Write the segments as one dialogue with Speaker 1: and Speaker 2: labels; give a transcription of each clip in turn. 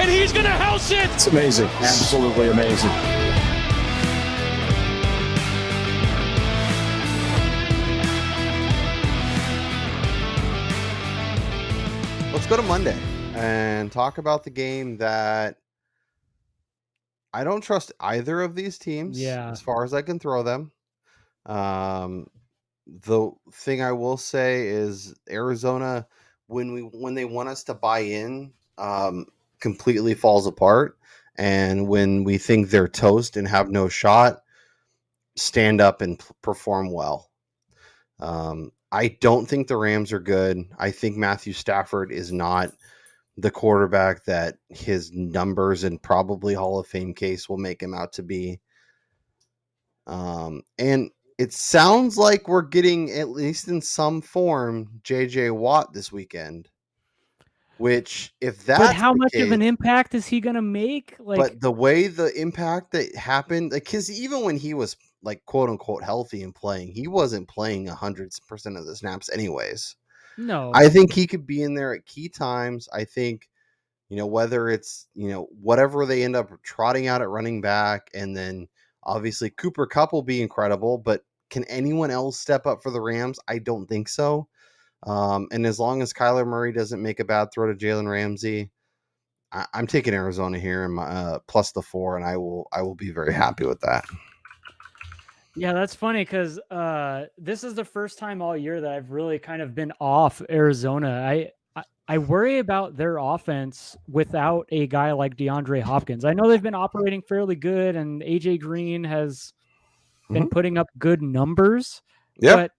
Speaker 1: and he's going to house it.
Speaker 2: It's amazing. Absolutely amazing.
Speaker 3: Let's go to Monday and talk about the game that I don't trust either of these teams as far as I can throw them. The thing I will say is Arizona, when they want us to buy in, completely falls apart. And when we think they're toast and have no shot, stand up and perform well. I don't think the Rams are good. I think Matthew Stafford is not the quarterback that his numbers and probably Hall of Fame case will make him out to be. And it sounds like we're getting, at least in some form, JJ Watt this weekend. Which, if that's
Speaker 4: but how
Speaker 3: the
Speaker 4: much
Speaker 3: case,
Speaker 4: of an impact is he gonna make?
Speaker 3: But the way the impact that happened, like, because even when he was like quote unquote healthy and playing, he wasn't playing 100% of the snaps, anyways.
Speaker 4: No,
Speaker 3: I think he could be in there at key times. I think, whether it's, whatever they end up trotting out at running back, and then obviously Cooper Kupp will be incredible, but can anyone else step up for the Rams? I don't think so. And as long as Kyler Murray doesn't make a bad throw to Jalen Ramsey, I'm taking Arizona here and plus the 4, and I will be very happy with that.
Speaker 4: Yeah, that's funny because this is the first time all year that I've really kind of been off Arizona. I worry about their offense without a guy like DeAndre Hopkins. I know they've been operating fairly good, and AJ Green has been putting up good numbers, but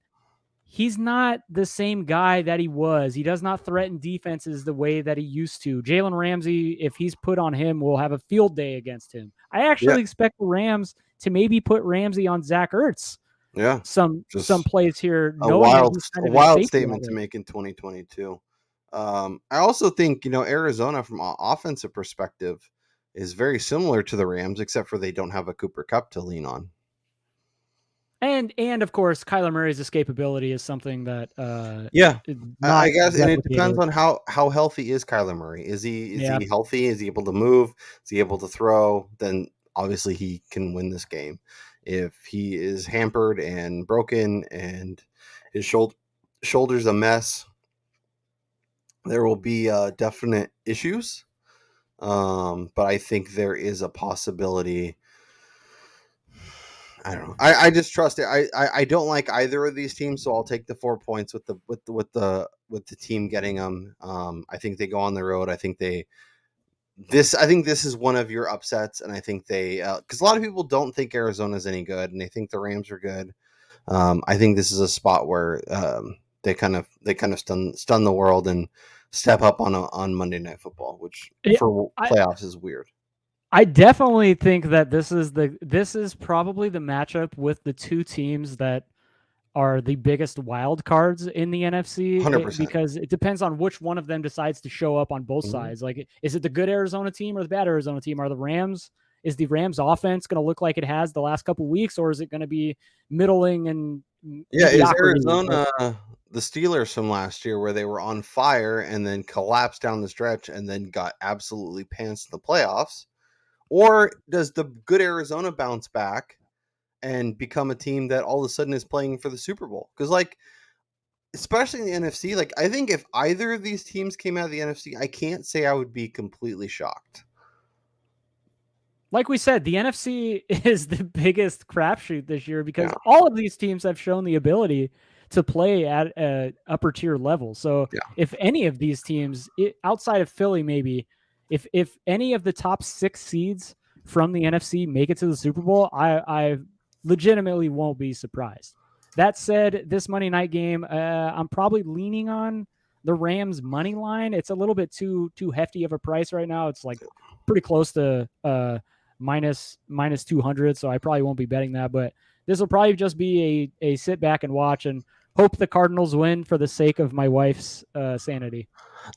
Speaker 4: he's not the same guy that he was. He does not threaten defenses the way that he used to. Jalen Ramsey, if he's put on him, will have a field day against him. I actually expect the Rams to maybe put Ramsey on Zach Ertz.
Speaker 3: Yeah,
Speaker 4: some plays here.
Speaker 3: A wild statement to make in 2022. I also think, Arizona from an offensive perspective is very similar to the Rams, except for they don't have a Cooper Kupp to lean on.
Speaker 4: And of course, Kyler Murray's escapability is something that
Speaker 3: I guess, and it depends on how healthy is Kyler Murray. Is he healthy? Is he able to move? Is he able to throw? Then obviously he can win this game. If he is hampered and broken and his shoulder's a mess, there will be definite issues. But I think there is a possibility. I don't know. I just trust it. I don't like either of these teams, so I'll take the 4 points with the team getting them. I think they go on the road. I think this is one of your upsets, and I think they because a lot of people don't think Arizona's any good, and they think the Rams are good. I think this is a spot where they kind of stun the world and step up on Monday Night Football, which for playoffs is weird.
Speaker 4: I definitely think that this is probably the matchup with the two teams that are the biggest wild cards in the NFC
Speaker 3: 100%.
Speaker 4: Because it depends on which one of them decides to show up on both sides. Like, is it the good Arizona team or the bad Arizona team? Is the Rams offense going to look like it has the last couple of weeks, or is it going to be middling and
Speaker 3: is Arizona the Steelers from last year where they were on fire and then collapsed down the stretch and then got absolutely pantsed in the playoffs? Or does the good Arizona bounce back and become a team that all of a sudden is playing for the Super Bowl? Because, like, especially in the NFC, like, I think if either of these teams came out of the NFC, I can't say I would be completely shocked.
Speaker 4: Like we said, the NFC is the biggest crapshoot this year because all of these teams have shown the ability to play at an upper tier level. So if any of these teams, outside of Philly maybe, if any of the top 6 seeds from the NFC make it to the Super Bowl, I legitimately won't be surprised. That said, this Monday night game, I'm probably leaning on the Rams money line. It's a little bit too hefty of a price right now. It's like pretty close to minus 200, so I probably won't be betting that. But this will probably just be a sit back and watch and hope the Cardinals win for the sake of my wife's sanity.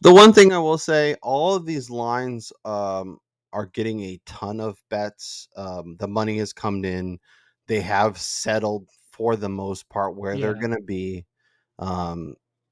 Speaker 3: The one thing I will say, all of these lines are getting a ton of bets. The money has come in. They have settled for the most part where they're going to be.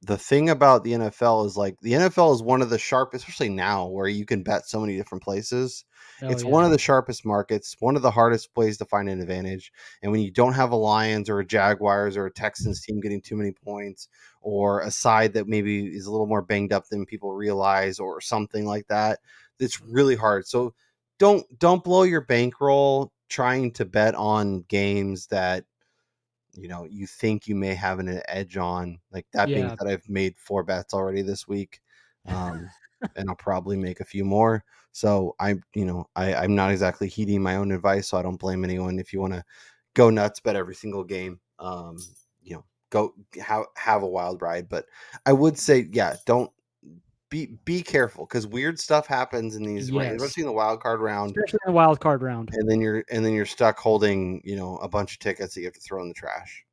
Speaker 3: the thing about the NFL is like the NFL is one of the sharpest, especially now where you can bet so many different places.
Speaker 4: Oh,
Speaker 3: It's one
Speaker 4: yeah.
Speaker 3: of the sharpest markets, one of the hardest plays to find an advantage. And when you don't have a Lions or a Jaguars or a Texans team getting too many points, or a side that maybe is a little more banged up than people realize, or something like that, it's really hard. So don't blow your bankroll trying to bet on games that you think you may have an edge on. Like that being
Speaker 4: Yeah.
Speaker 3: said, I've made 4 bets already this week, and I'll probably make a few more. So I'm not exactly heeding my own advice, so I don't blame anyone. If you want to go nuts, bet every single game, go have a wild ride. But I would say, yeah, don't be careful because weird stuff happens in these,
Speaker 4: Yes.
Speaker 3: especially in the wild card round,
Speaker 4: Especially in the wild card round.
Speaker 3: and then you're stuck holding a bunch of tickets that you have to throw in the trash.